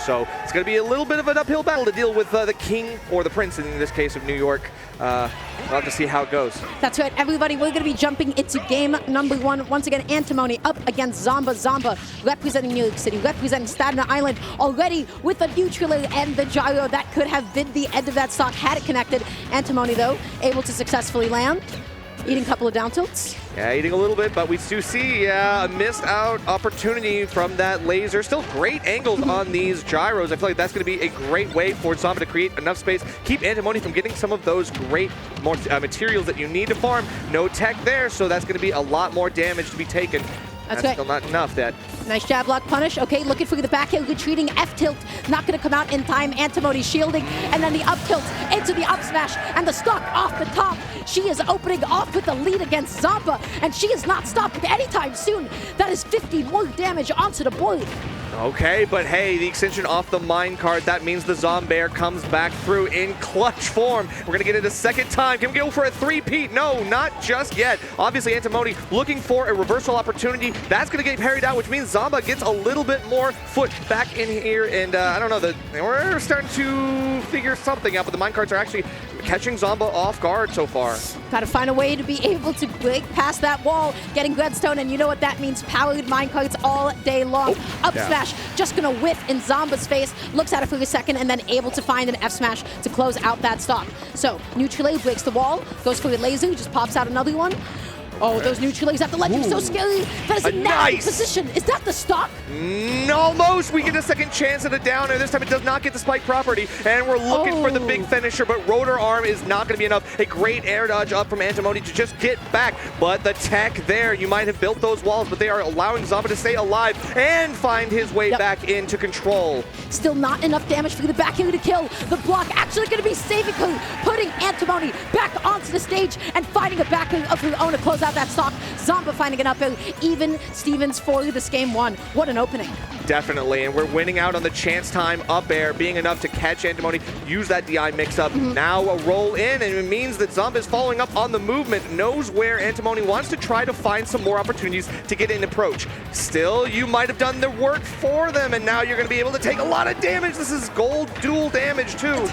So it's going to be a little bit of an uphill battle to deal with the king, or the prince in this case of New York. We'll have to see how it goes. That's right, everybody. We're going to be jumping into game number 1. Once again, Antimony up against Zomba. Zomba representing New York City, representing Staten Island, already with a neutral and the gyro. That could have been the end of that stock had it connected. Antimony, though, able to successfully land. Eating a couple of down tilts. Yeah, eating a little bit, but we do see a missed out opportunity from that laser. Still great angles on these gyros. I feel like that's going to be a great way for Zomba to create enough space, keep Antimony from getting some of those great materials that you need to farm. No tech there, so that's going to be a lot more damage to be taken. That's right. Still not enough. That nice jab block punish. Okay, looking for the back heel, retreating F tilt. Not going to come out in time. Antimony shielding, and then the up tilt into the up smash, and the stock off the top. She is opening off with the lead against Zomba, and she is not stopping anytime soon. That is 50 more damage onto the board. Okay, but hey, the extension off the minecart, that means the Zombear comes back through in clutch form. We're going to get it a second time. Can we go for a three-peat? No, not just yet. Obviously, Antimony looking for a reversal opportunity. That's going to get parried out, which means Zomba gets a little bit more foot back in here. And I don't know, we're starting to figure something out, but the minecarts are actually catching Zomba off guard so far. Got to find a way to be able to break past that wall, getting redstone, and you know what that means, powered minecarts all day long. Up smash, just gonna whiff in Zomba's face, looks at it for a second, and then able to find an F smash to close out that stock. So, neutral breaks the wall, goes for a laser, just pops out another one. Oh, those neutral legs at the ledge are so scary. That is a nice position. Is that the stock? Almost. We get a second chance at a down, and this time it does not get the spike property. And we're looking for the big finisher, but rotor arm is not going to be enough. A great air dodge up from Antimony to just get back. But the tech there, you might have built those walls, but they are allowing Zomba to stay alive and find his way back into control. Still not enough damage for the back heel to kill. The block actually going to be saving her, putting Antimony back onto the stage and finding a back heel of her own to close out that stock. Zomba finding an up hill. Even Stevens for this game 1. What an opening. Definitely, and we're winning out on the chance time up air, being enough to catch Antimony, use that DI mix-up. Now a roll in, and it means that Zomba is following up on the movement, knows where Antimony wants to try to find some more opportunities to get in approach. Still, you might have done the work for them, and now you're going to be able to take a lot of damage. This is gold dual damage, too.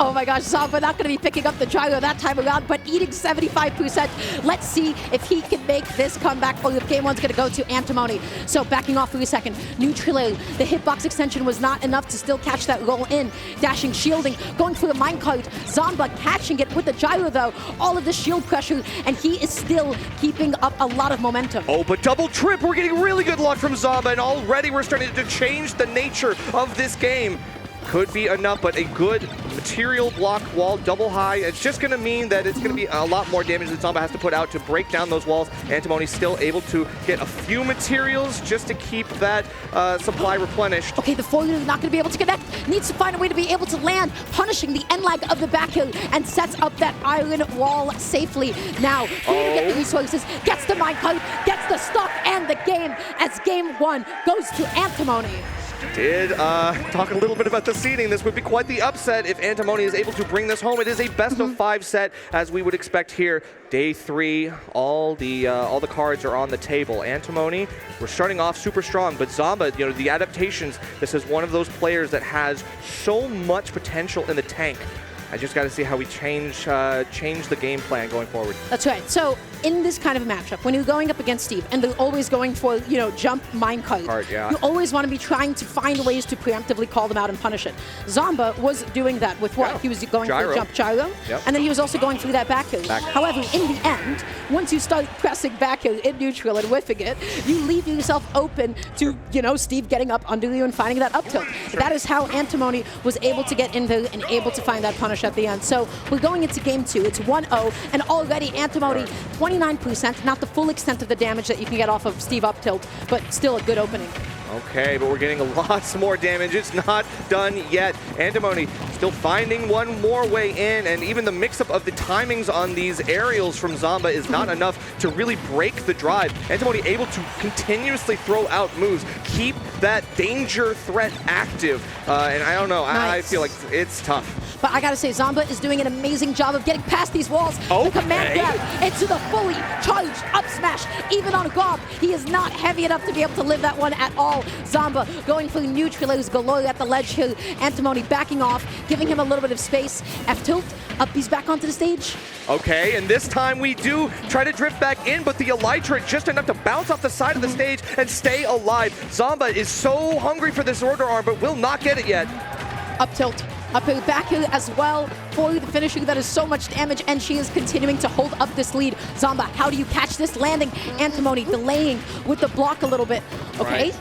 Oh my gosh, Zomba not going to be picking up the gyro that time around, but eating 75%. Let's see if he can make this comeback, or if game 1's going to go to Antimony. So backing off for a second, neutral, the hitbox extension was not enough to still catch that roll in. Dashing, shielding, going for the minecart. Zomba catching it with the gyro though. All of the shield pressure, and he is still keeping up a lot of momentum. Oh, but double trip, we're getting really good luck from Zomba, and already we're starting to change the nature of this game. Could be enough, but a good material block wall, double high. It's just going to mean that it's going to be a lot more damage that Zomba has to put out to break down those walls. Antimony's still able to get a few materials just to keep that supply replenished. Okay, the forward is not going to be able to connect. Needs to find a way to be able to land, punishing the end lag of the back hill, and sets up that iron wall safely. Now, free to get the resources, gets the minecart, gets the stock and the game, as game 1 goes to Antimony. Did talk a little bit about the seeding. This would be quite the upset if Antimony is able to bring this home. It is a best of 5 set, as we would expect here. Day 3, all the cards are on the table. Antimony, we're starting off super strong, but Zomba, you know, the adaptations. This is one of those players that has so much potential in the tank. I just got to see how we change the game plan going forward. That's right. So in this kind of a matchup, when you're going up against Steve, and they're always going for, you know, jump minecart, you always want to be trying to find ways to preemptively call them out and punish it. Zomba was doing that with what? He was going for jump gyro, and then he was also going through that back hill. However, in the end, once you start pressing back hill in neutral and whiffing it, you leave yourself open to, you know, Steve getting up under you and finding that up tilt. That is how Antimony was able to get in there and able to find that punish at the end. So we're going into game 2. It's 1-0, and already Antimony 29%, not the full extent of the damage that you can get off of Steve up tilt, but still a good opening. Okay, but we're getting lots more damage. It's not done yet. Antimony still still finding one more way in, and even the mix-up of the timings on these aerials from Zomba is not enough to really break the drive. Antimony able to continuously throw out moves, keep that danger threat active, and I don't know, I feel like it's tough. But I gotta say, Zomba is doing an amazing job of getting past these walls. Okay. The command grab into the fully charged up smash. Even on Gob, he is not heavy enough to be able to live that one at all. Zomba going for neutrals galore at the ledge here. Antimony backing off, giving him a little bit of space. F-tilt, up, he's back onto the stage. Okay, and this time we do try to drift back in, but the Elytra just enough to bounce off the side of the stage and stay alive. Zomba is so hungry for this order arm, but will not get it yet. Up tilt. Up back here as well for the finisher that is so much damage, and she is continuing to hold up this lead. Zomba, how do you catch this landing? Antimony delaying with the block a little bit. Okay. Right.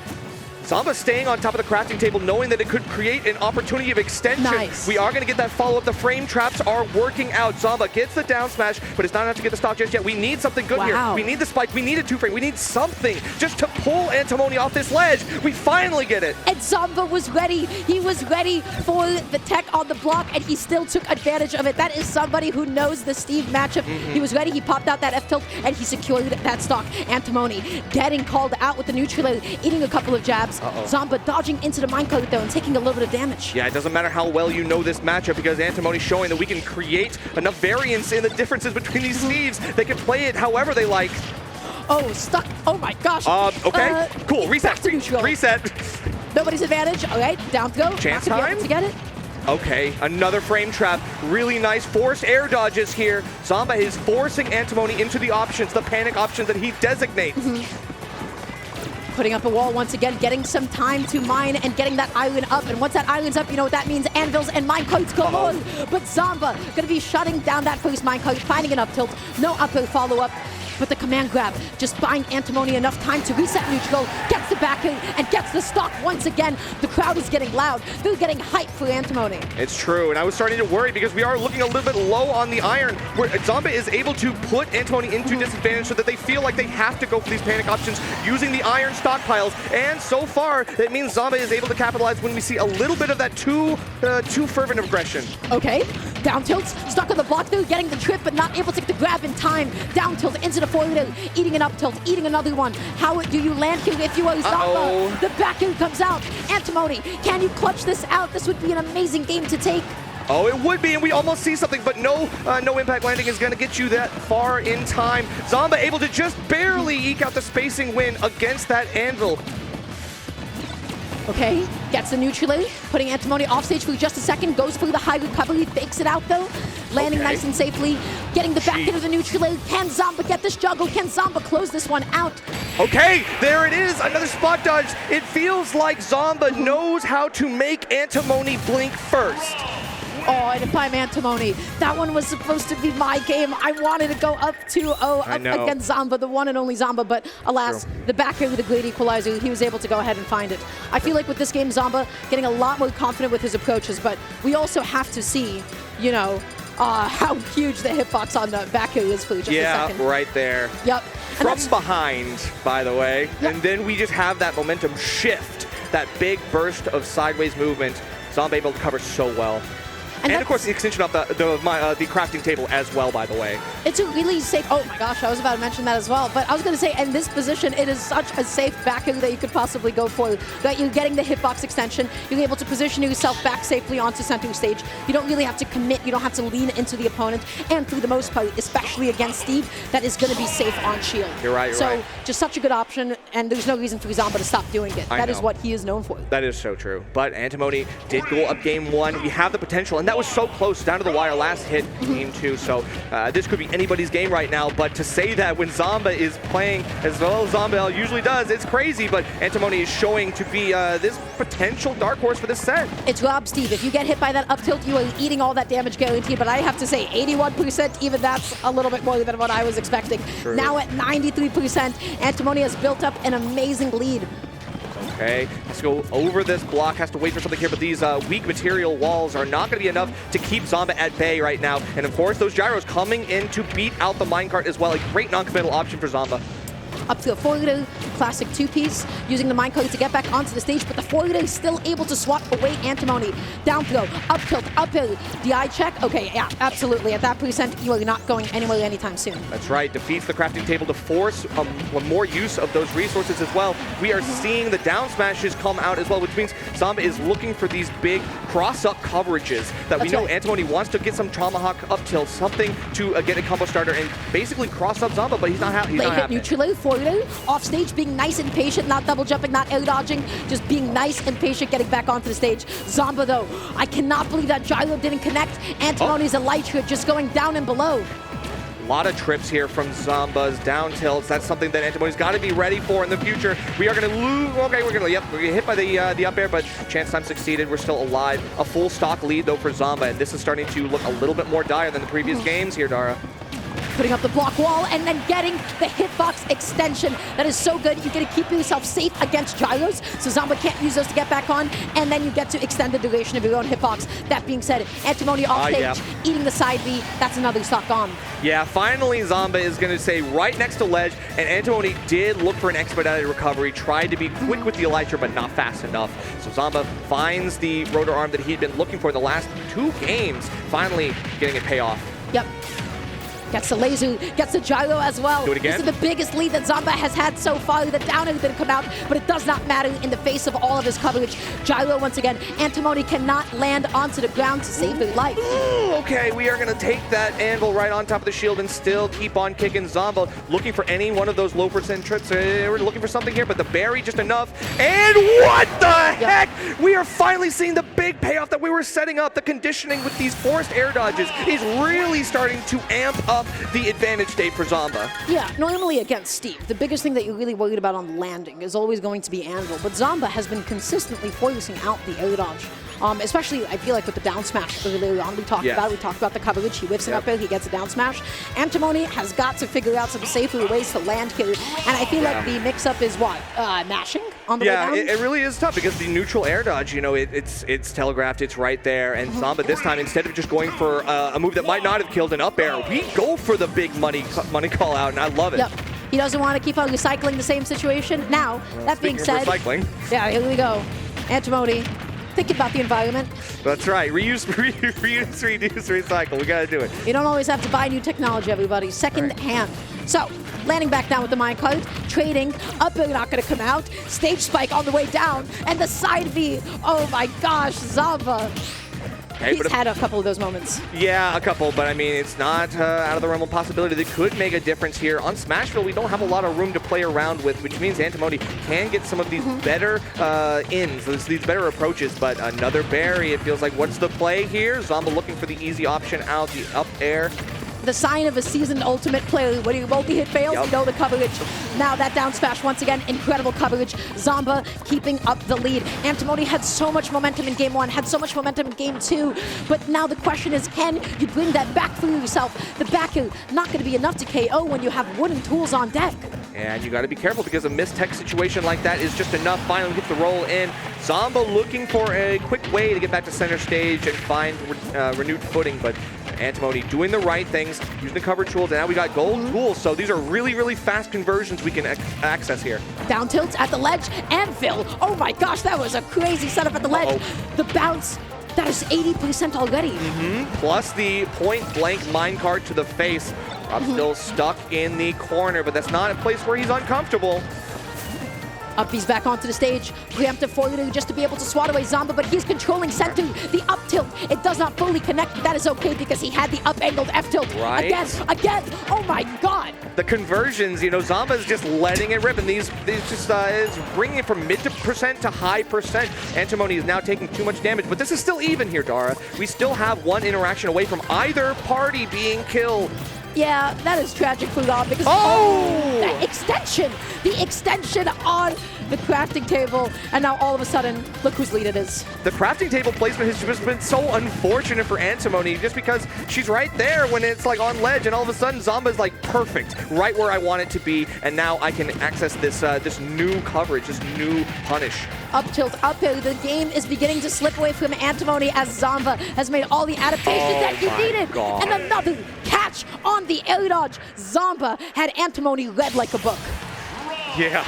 Zomba staying on top of the crafting table, knowing that it could create an opportunity of extension. Nice. We are going to get that follow-up. The frame traps are working out. Zomba gets the down smash, but it's not enough to get the stock just yet. We need something good here. We need the spike. We need a two-frame. We need something just to pull Antimony off this ledge. We finally get it. And Zomba was ready. He was ready for the tech on the block, and he still took advantage of it. That is somebody who knows the Steve matchup. He was ready. He popped out that F-tilt, and he secured that stock. Antimony getting called out with the neutral, eating a couple of jabs. Zomba dodging into the minecart though and taking a little bit of damage. Yeah, it doesn't matter how well you know this matchup, because Antimony's showing that we can create enough variance in the differences between these Steves. They can play it however they like. Oh, stuck. Oh my gosh. Okay, cool. Reset. Reset. Nobody's advantage. All right, down to go. Chance Not gonna be time? able to get it. Okay, another frame trap. Really nice forced air dodges here. Zomba is forcing Antimony into the options, the panic options that he designates. Putting up a wall once again, getting some time to mine and getting that island up. And once that island's up, you know what that means. Anvils and minecarts go on. But Zomba gonna be shutting down that first minecart, finding an up tilt. No up follow-up. But the command grab, just buying Antimony enough time to reset neutral, gets the back in, and gets the stock once again. The crowd is getting loud. They're getting hyped for Antimony. It's true, and I was starting to worry because we are looking a little bit low on the iron, where Zomba is able to put Antimony into disadvantage so that they feel like they have to go for these panic options using the iron stockpiles. And so far, it means Zomba is able to capitalize when we see a little bit of that too fervent aggression. Okay, down tilts, stuck on the block there, getting the trip, but not able to get the grab in time. Down tilt into the forward, eating an up tilt, eating another one. How do you land here if you are Zomba? The back end comes out. Antimony, can you clutch this out? This would be an amazing game to take. Oh, it would be, and we almost see something, but no impact landing is going to get you that far in time. Zomba able to just barely eke out the spacing win against that anvil. Okay, gets the neutral, putting Antimony off stage for just a second, goes through the high recovery, fakes it out though, landing nice and safely, getting the back into the neutral. Can Zomba get this juggle? Can Zomba close this one out? Okay, there it is, another spot dodge. It feels like Zomba knows how to make Antimony blink first. Oh, and if I'm Antimony, that one was supposed to be my game. I wanted to go up 2-0 up against Zomba, the one and only Zomba, but alas, the back end with the great equalizer, he was able to go ahead and find it. I feel like with this game, Zomba getting a lot more confident with his approaches, but we also have to see, you know, how huge the hitbox on the back end is for just a second. Yeah, right there. Yep. From behind, by the way, and then we just have that momentum shift, that big burst of sideways movement. Zomba able to cover so well. And of course, the extension of the crafting table as well, by the way. It's a really safe... Oh my gosh, I was about to mention that as well. But I was going to say, in this position, it is such a safe back that you could possibly go for. That you're getting the hitbox extension. You're able to position yourself back safely onto center stage. You don't really have to commit. You don't have to lean into the opponent. And for the most part, especially against Steve, that is going to be safe on shield. You're right, so just such a good option, and there's no reason for Zomba to stop doing it. That is what he is known for. That is so true. But Antimony did go up game one. We have the potential, and that was so close down to the wire last hit game two. So this could be anybody's game right now. But to say that when Zomba is playing as well as Zomba usually does, it's crazy. But Antimony is showing to be this potential dark horse for this set. It's Rob Steve. If you get hit by that up tilt, you are eating all that damage guaranteed. But I have to say, 81%, even that's a little bit more than what I was expecting. True. Now at 93%, Antimony has built up an amazing lead. Okay, let's go over this block, has to wait for something here, but these weak material walls are not going to be enough to keep Zomba at bay right now. And of course, those gyros coming in to beat out the minecart as well. A great non-committal option for Zomba. Up to a forwarder, classic two-piece, using the minecart to get back onto the stage, but the forwarder is still able to swat away Antimony. Down throw, up tilt, uphill, DI check. Okay, yeah, absolutely. At that percent, you are not going anywhere anytime soon. That's right. Defeats the crafting table to force more use of those resources as well. We are seeing the down smashes come out as well, which means Zomba is looking for these big cross-up coverages that we know Antimony wants to get some Tomahawk up tilt, something to get a combo starter and basically cross up Zomba, but he's not having it. Neutral, forward, off stage, being nice and patient, not double jumping, not air dodging, just being nice and patient, getting back onto the stage. Zomba though, I cannot believe that gyro didn't connect. Antimony's elytra just going down and below. A lot of trips here from Zomba's down tilts. That's something that Antimony's got to be ready for in the future. We are going to lose. Okay, we're going to get hit by the up air, but chance time succeeded. We're still alive. A full stock lead though for Zomba, and this is starting to look a little bit more dire than the previous games here, Dara. Putting up the block wall and then getting the hitbox extension. That is so good. You get to keep yourself safe against gyros, so Zomba can't use those to get back on, and then you get to extend the duration of your own hitbox. That being said, Antimony off stage, eating the side B. That's another stock on. Yeah, finally Zomba is going to stay right next to ledge, and Antimony did look for an expedited recovery, tried to be quick with the elytra, but not fast enough. So Zomba finds the rotor arm that he'd been looking for the last 2 games, finally getting it pay off. Yep. Gets the laser, gets the gyro as well. Do it again. This is the biggest lead that Zomba has had so far. The downer didn't come out, but it does not matter in the face of all of his coverage. Gyro once again. Antimony cannot land onto the ground to save their life. Ooh, okay, we are going to take that anvil right on top of the shield and still keep on kicking. Zomba looking for any one of those low percent trips. We're looking for something here, but the berry just enough. And what the heck? We are finally seeing the big payoff that we were setting up. The conditioning with these forced air dodges is really starting to amp up the advantage state for Zomba. Yeah, normally against Steve, the biggest thing that you're really worried about on landing is always going to be anvil, but Zomba has been consistently forcing out the air dodge. Especially, I feel like with the down smash earlier on, we talked about the coverage. He whips it up there, he gets a down smash. Antimony has got to figure out some safer ways to land here, and I feel like the mix-up is what? Mashing on the way down? Yeah, it really is tough because the neutral air dodge, you know, it's telegraphed, it's right there, and Zomba this time, instead of just going for a move that might not have killed an up air, we go for the big money call out, and I love it. Yep. He doesn't want to keep on recycling the same situation. Now, that being said, yeah, here we go. Antimony. Thinking about the environment. That's right. Reuse, reduce, recycle. We gotta do it. You don't always have to buy new technology, everybody. Second hand. So, landing back down with the minecart, trading, up air not gonna come out, stage spike on the way down, and the side V. Oh my gosh, Zomba. Okay, he's had a couple of those moments. Yeah, a couple, but I mean, it's not out of the realm of possibility. That could make a difference here. On Smashville, we don't have a lot of room to play around with, which means Antimony can get some of these better ins, these better approaches, but another berry, it feels like. What's the play here? Zomba looking for the easy option out, the up air. The sign of a seasoned ultimate player. When your multi-hit fails, you know the coverage. Now that down smash, once again, incredible coverage. Zomba keeping up the lead. Antimony had so much momentum in game 1, had so much momentum in game 2, but now the question is, can you bring that back for yourself? The back is not going to be enough to KO when you have wooden tools on deck. And you got to be careful because a mistech situation like that is just enough. Finally gets the roll in. Zomba looking for a quick way to get back to center stage and find renewed footing, but Antimony doing the right things, using the coverage tools, and now we got gold tools, so these are really, really fast conversions we can access here. Down tilts at the ledge, Anvil. Oh my gosh, that was a crazy setup at the ledge. The bounce, that is 80% already. Plus the point-blank minecart to the face. Rob's still stuck in the corner, but that's not a place where he's uncomfortable. Up, he's back onto the stage. Preemptive forward just to be able to swat away Zomba, but he's controlling center. The up tilt, it does not fully connect. That is okay because he had the up angled F tilt. Right. Again. Oh my God. The conversions, you know, Zomba is just letting it rip, and these just is bringing it from mid percent to high percent. Antimony is now taking too much damage, but this is still even here, Dara. We still have one interaction away from either party being killed. Yeah, that is tragic for Rob because that extension, the extension on the crafting table, and now all of a sudden, look whose lead it is. The crafting table placement has just been so unfortunate for Antimony, just because she's right there when it's like on ledge, and all of a sudden Zomba's like perfect, right where I want it to be, and now I can access this this new coverage, this new punish. Up tilt, up hill. The game is beginning to slip away from Antimony as Zomba has made all the adaptations that he needed. God. And another catch on the air dodge. Zomba had Antimony read like a book. Yeah.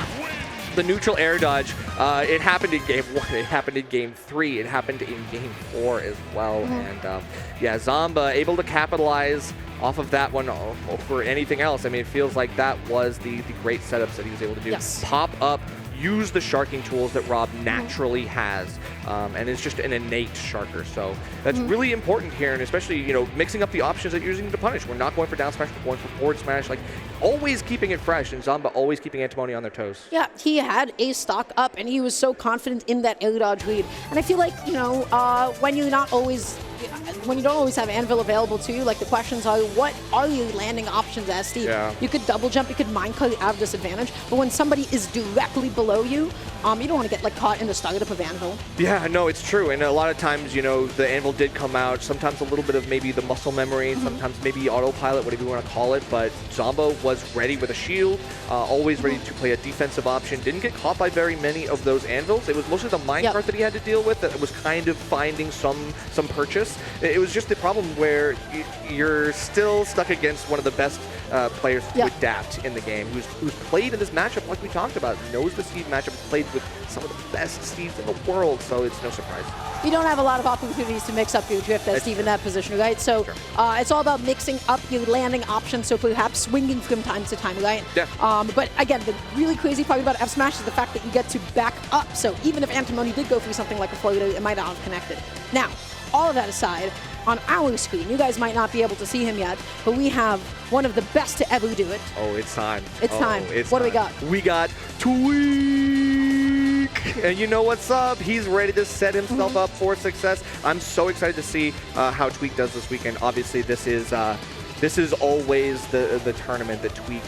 The neutral air dodge, it happened in game 1, it happened in game 3, it happened in game 4 as well. And yeah, Zomba able to capitalize off of that one over anything else. I mean, it feels like that was the great setups that he was able to do. Yes. Pop up, use the sharking tools that Rob naturally has, and is just an innate sharker. So that's really important here, and especially, you know, mixing up the options that you're using to punish. We're not going for down smash, we're going for forward smash, like always keeping it fresh, and Zomba always keeping Antimony on their toes. Yeah, he had a stock up, and he was so confident in that air dodge lead. And I feel like, you know, when you don't always have Anvil available to you, like the questions are, what are your landing options as Steve? Yeah. You could double jump, you could minecart out of disadvantage, but when somebody is directly below you, you don't want to get like caught in the startup of Anvil. Yeah, no, it's true. And a lot of times, you know, the Anvil did come out, sometimes a little bit of maybe the muscle memory, sometimes maybe autopilot, whatever you want to call it, but Zomba was ready with a shield, always ready to play a defensive option, didn't get caught by very many of those Anvils. It was mostly the minecart that he had to deal with that was kind of finding some purchase. It was just the problem where you're still stuck against one of the best players to adapt in the game, who's played in this matchup like we talked about, knows the Steve matchup, played with some of the best Steves in the world, so it's no surprise. You don't have a lot of opportunities to mix up your drift as Steve in that position, right? So it's all about mixing up your landing options, so perhaps swinging from time to time, right? Yeah. But again, the really crazy part about F Smash is the fact that you get to back up, so even if Antimony did go through something like a forward, it might not have connected. Now, all of that aside, on our screen, you guys might not be able to see him yet, but we have one of the best to ever do it. Oh, it's time. It's time. What do we got? We got Tweak! And you know what's up. He's ready to set himself up for success. I'm so excited to see how Tweak does this weekend. Obviously, this is always the tournament that Tweak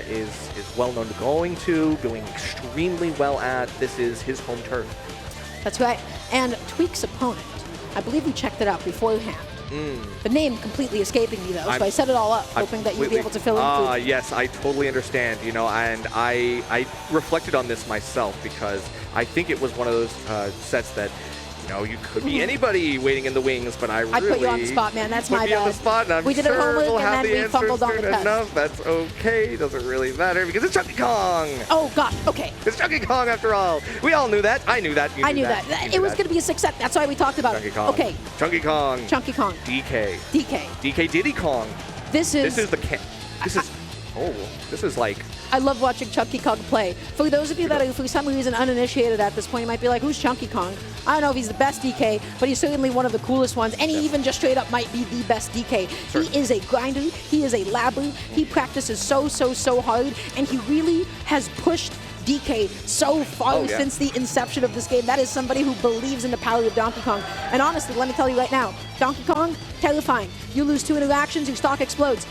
is well known to doing extremely well at. This is his home turf. That's right. And Tweak's opponent, I believe we checked it out beforehand. The name completely escaping me, though, so I set it all up, hoping that you'd be able to fill in. Yes, I totally understand, you know, and I reflected on this myself because I think it was one of those sets that, you know, you could be anybody waiting in the wings, but I put you on the spot, man. That's my bad. On the spot, and I'm we did sure it homework, we'll have and then the we fumbled on the test. enough. That's okay. Doesn't really matter because it's Chunky Kong. Oh gosh. Okay. It's Chunky Kong after all. We all knew that. I knew that. I knew that. It was going to be a success. That's why we talked about Chunky it. Kong. Okay. Chunky Kong. Chunky Kong. DK. DK. DK Diddy Kong. This is like. I love watching Chunky Kong play. For those of you that are for some reason uninitiated at this point, you might be like, who's Chunky Kong? I don't know if he's the best DK, but he's certainly one of the coolest ones, and he even just straight up might be the best DK. Sure. He is a grinder, he is a labber, he practices so hard, and he really has pushed DK so far since the inception of this game. That is somebody who believes in the power of Donkey Kong. And honestly, let me tell you right now, Donkey Kong, terrifying. You lose 2 interactions, your stock explodes.